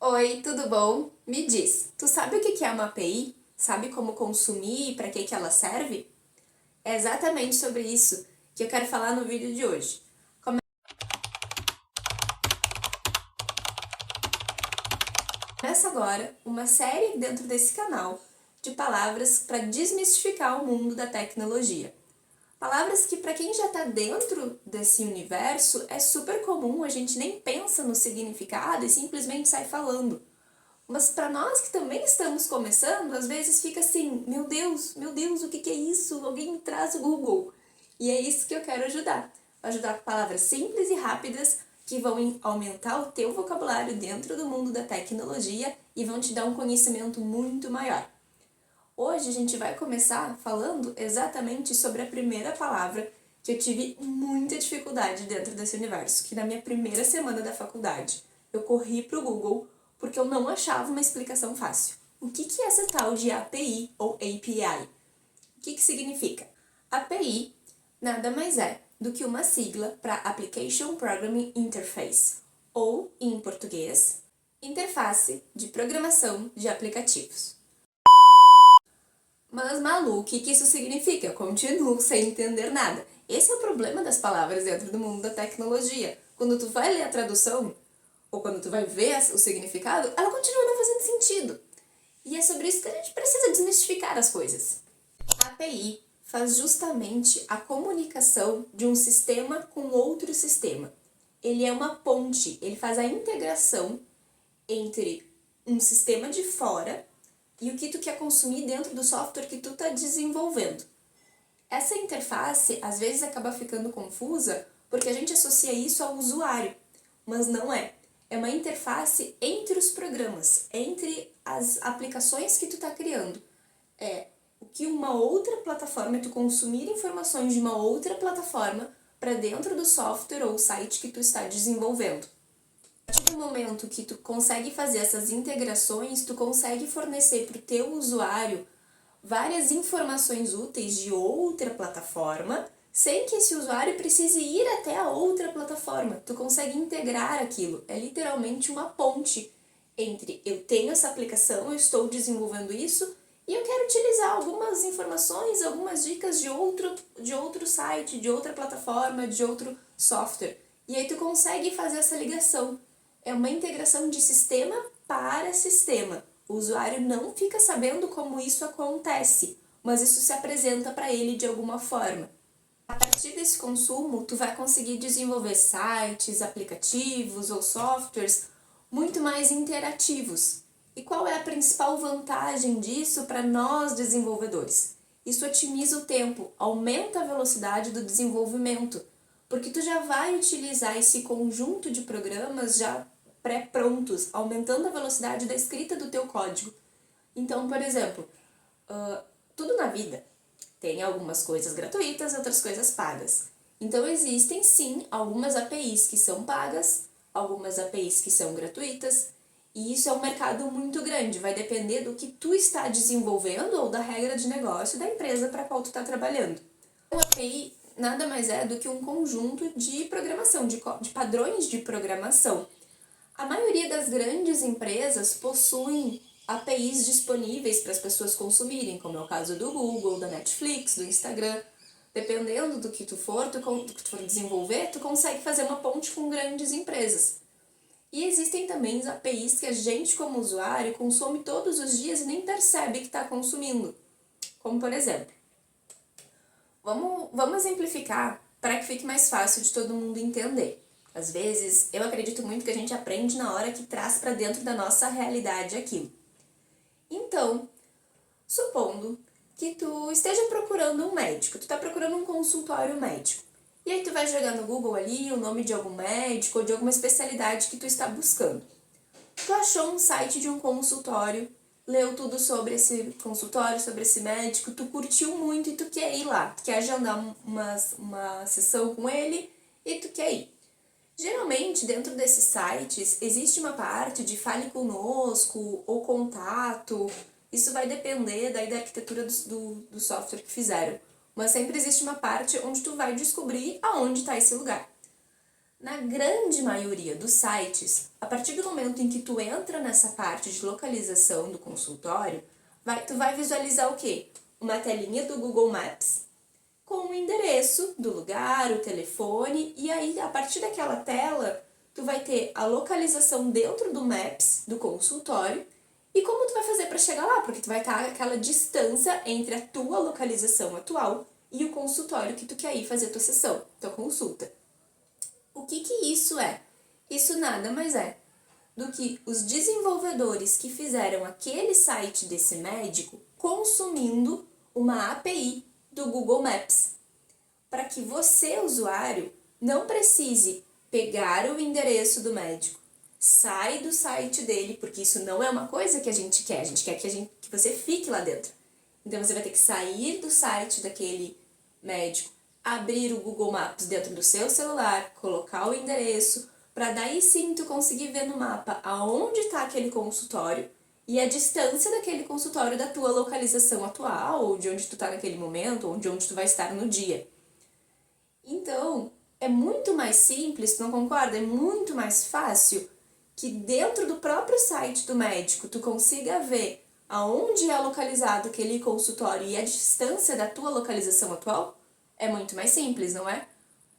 Oi, tudo bom? Me diz, tu sabe o que é uma API? Sabe como consumir e para que ela serve? É exatamente sobre isso que eu quero falar no vídeo de hoje. Começa agora uma série dentro desse canal de palavras para desmistificar o mundo da tecnologia. Palavras que para quem já está dentro desse universo é super comum, a gente nem pensa no significado e simplesmente sai falando. Mas para nós que também estamos começando, às vezes fica assim, meu Deus, o que é isso? Alguém me traz o Google. E é isso que eu quero ajudar. Ajudar com palavras simples e rápidas que vão aumentar o teu vocabulário dentro do mundo da tecnologia e vão te dar um conhecimento muito maior. Hoje a gente vai começar falando exatamente sobre a primeira palavra que eu tive muita dificuldade dentro desse universo, que na minha primeira semana da faculdade eu corri para o Google porque eu não achava uma explicação fácil. O que é essa tal de API ou API? O que significa? API nada mais é do que uma sigla para Application Programming Interface, ou, em português, Interface de Programação de Aplicativos. Mas, Malu, o que isso significa? Eu continuo sem entender nada. Esse é o problema das palavras dentro do mundo da tecnologia. Quando tu vai ler a tradução, ou quando tu vai ver o significado, ela continua não fazendo sentido. E é sobre isso que a gente precisa desmistificar as coisas. A API faz justamente a comunicação de um sistema com outro sistema. Ele é uma ponte, ele faz a integração entre um sistema de fora e o que tu quer consumir dentro do software que tu está desenvolvendo. Essa interface às vezes acaba ficando confusa porque a gente associa isso ao usuário, mas não é. É uma interface entre os programas, entre as aplicações que tu está criando. É o que uma outra plataforma, tu consumir informações de uma outra plataforma para dentro do software ou site que tu está desenvolvendo. A partir do momento que tu consegue fazer essas integrações, tu consegue fornecer para o teu usuário várias informações úteis de outra plataforma, sem que esse usuário precise ir até a outra plataforma. Tu consegue integrar aquilo. É literalmente uma ponte entre eu tenho essa aplicação, eu estou desenvolvendo isso, e eu quero utilizar algumas informações, algumas dicas de outro site, de outra plataforma, de outro software. E aí tu consegue fazer essa ligação. É uma integração de sistema para sistema. O usuário não fica sabendo como isso acontece, mas isso se apresenta para ele de alguma forma. A partir desse consumo, tu vai conseguir desenvolver sites, aplicativos ou softwares muito mais interativos. E qual é a principal vantagem disso para nós desenvolvedores? Isso otimiza o tempo, aumenta a velocidade do desenvolvimento, porque tu já vai utilizar esse conjunto de programas já pré-prontos, aumentando a velocidade da escrita do teu código. Então, por exemplo, tudo na vida tem algumas coisas gratuitas e outras coisas pagas. Então, existem sim algumas APIs que são pagas, algumas APIs que são gratuitas, e isso é um mercado muito grande, vai depender do que tu está desenvolvendo ou da regra de negócio da empresa para a qual tu está trabalhando. Uma API nada mais é do que um conjunto de programação, de padrões de programação. A maioria das grandes empresas possuem APIs disponíveis para as pessoas consumirem, como é o caso do Google, da Netflix, do Instagram. Dependendo do que tu for desenvolver, tu consegue fazer uma ponte com grandes empresas. E existem também APIs que a gente, como usuário, consome todos os dias e nem percebe que está consumindo. Como, por exemplo, vamos exemplificar para que fique mais fácil de todo mundo entender. Às vezes, eu acredito muito que a gente aprende na hora que traz para dentro da nossa realidade aquilo. Então, supondo que tu esteja procurando um médico, tu está procurando um consultório médico. E aí tu vai jogar no Google ali o nome de algum médico ou de alguma especialidade que tu está buscando. Tu achou um site de um consultório, leu tudo sobre esse consultório, sobre esse médico, tu curtiu muito e tu quer ir lá, tu quer agendar uma sessão com ele e tu quer ir. Geralmente, dentro desses sites, existe uma parte de fale conosco ou contato. Isso vai depender daí da arquitetura do software que fizeram. Mas sempre existe uma parte onde tu vai descobrir aonde está esse lugar. Na grande maioria dos sites, a partir do momento em que tu entra nessa parte de localização do consultório, tu vai visualizar o quê? Uma telinha do Google Maps com o endereço do lugar, o telefone, e aí a partir daquela tela, tu vai ter a localização dentro do Maps do consultório e como tu vai fazer para chegar lá, porque tu vai estar aquela distância entre a tua localização atual e o consultório que tu quer ir fazer a tua sessão, tua consulta. O que isso é? Isso nada mais é do que os desenvolvedores que fizeram aquele site desse médico consumindo uma API do Google Maps, para que você, usuário, não precise pegar o endereço do médico, sai do site dele, porque isso não é uma coisa que a gente quer que você fique lá dentro. Então você vai ter que sair do site daquele médico, abrir o Google Maps dentro do seu celular, colocar o endereço, para daí sim tu conseguir ver no mapa aonde está aquele consultório e a distância daquele consultório da tua localização atual, ou de onde tu está naquele momento, ou de onde tu vai estar no dia. Então, é muito mais simples, tu não concorda? É muito mais fácil que dentro do próprio site do médico tu consiga ver aonde é localizado aquele consultório e a distância da tua localização atual. É muito mais simples, não é?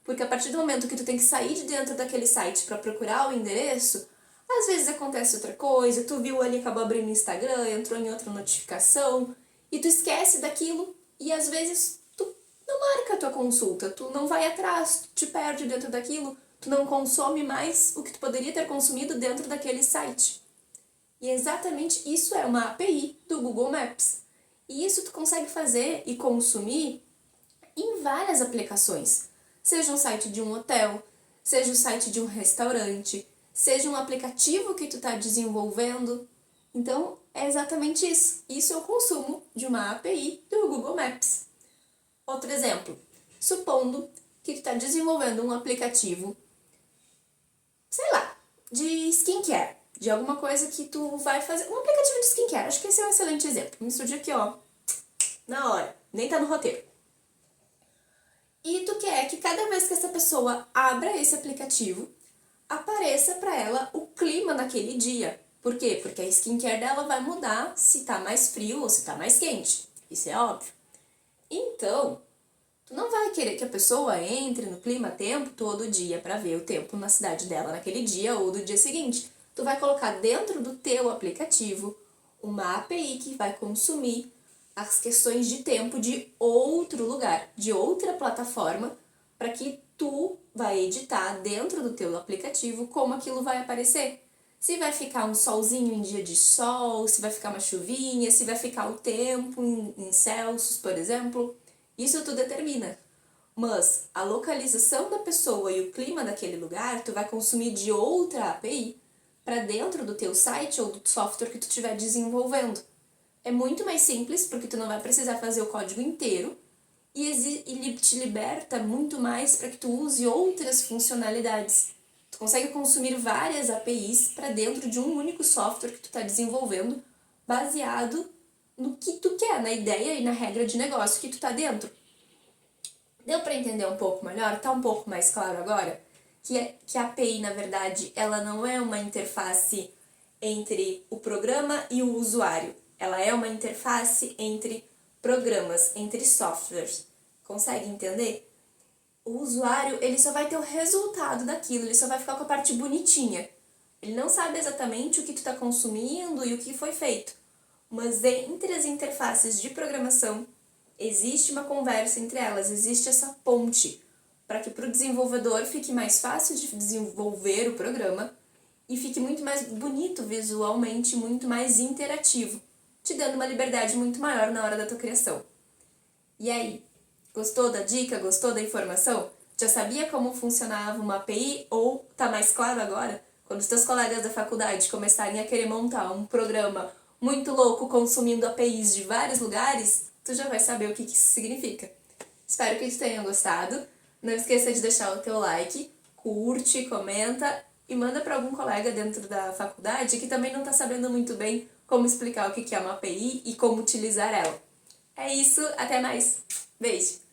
Porque a partir do momento que tu tem que sair de dentro daquele site para procurar o endereço, às vezes acontece outra coisa, tu viu ali, acabou abrindo o Instagram, entrou em outra notificação, e tu esquece daquilo, e às vezes tu não marca a tua consulta, tu não vai atrás, tu te perde dentro daquilo, tu não consome mais o que tu poderia ter consumido dentro daquele site. E exatamente isso é uma API do Google Maps. E isso tu consegue fazer e consumir em várias aplicações. Seja um site de um hotel, seja o site de um restaurante, seja um aplicativo que tu está desenvolvendo. Então, é exatamente isso. Isso é o consumo de uma API do Google Maps. Outro exemplo, supondo que tu está desenvolvendo um aplicativo, sei lá, de skincare, de alguma coisa que tu vai fazer. Um aplicativo de skincare, acho que esse é um excelente exemplo. Me surgiu aqui, ó, na hora, nem tá no roteiro. E tu quer que cada vez que essa pessoa abra esse aplicativo, apareça para ela o clima naquele dia. Por quê? Porque a skincare dela vai mudar se tá mais frio ou se tá mais quente. Isso é óbvio. Então, tu não vai querer que a pessoa entre no clima-tempo todo dia para ver o tempo na cidade dela naquele dia ou do dia seguinte. Tu vai colocar dentro do teu aplicativo uma API que vai consumir as questões de tempo de outro lugar, de outra plataforma, para que tu vai editar dentro do teu aplicativo como aquilo vai aparecer. Se vai ficar um solzinho em dia de sol, se vai ficar uma chuvinha, se vai ficar o tempo em Celsius, por exemplo. Isso tu determina. Mas a localização da pessoa e o clima daquele lugar, tu vai consumir de outra API para dentro do teu site ou do software que tu estiver desenvolvendo. É muito mais simples, porque tu não vai precisar fazer o código inteiro e te liberta muito mais para que tu use outras funcionalidades. Tu consegue consumir várias APIs para dentro de um único software que tu está desenvolvendo, baseado no que tu quer, na ideia e na regra de negócio que tu tá dentro. Deu para entender um pouco melhor? Tá um pouco mais claro agora? Que a API, na verdade, ela não é uma interface entre o programa e o usuário. Ela é uma interface entre programas, entre softwares. Consegue entender? O usuário, ele só vai ter o resultado daquilo, ele só vai ficar com a parte bonitinha. Ele não sabe exatamente o que tu está consumindo e o que foi feito. Mas entre as interfaces de programação, existe uma conversa entre elas, existe essa ponte, para que para o desenvolvedor fique mais fácil de desenvolver o programa e fique muito mais bonito visualmente, muito mais interativo, te dando uma liberdade muito maior na hora da tua criação. E aí, gostou da dica? Gostou da informação? Já sabia como funcionava uma API ou tá mais claro agora? Quando os teus colegas da faculdade começarem a querer montar um programa muito louco consumindo APIs de vários lugares, tu já vai saber o que isso significa. Espero que eles tenham gostado. Não esqueça de deixar o teu like, curte, comenta e manda para algum colega dentro da faculdade que também não está sabendo muito bem como explicar o que é uma API e como utilizar ela. É isso, até mais. Beijo!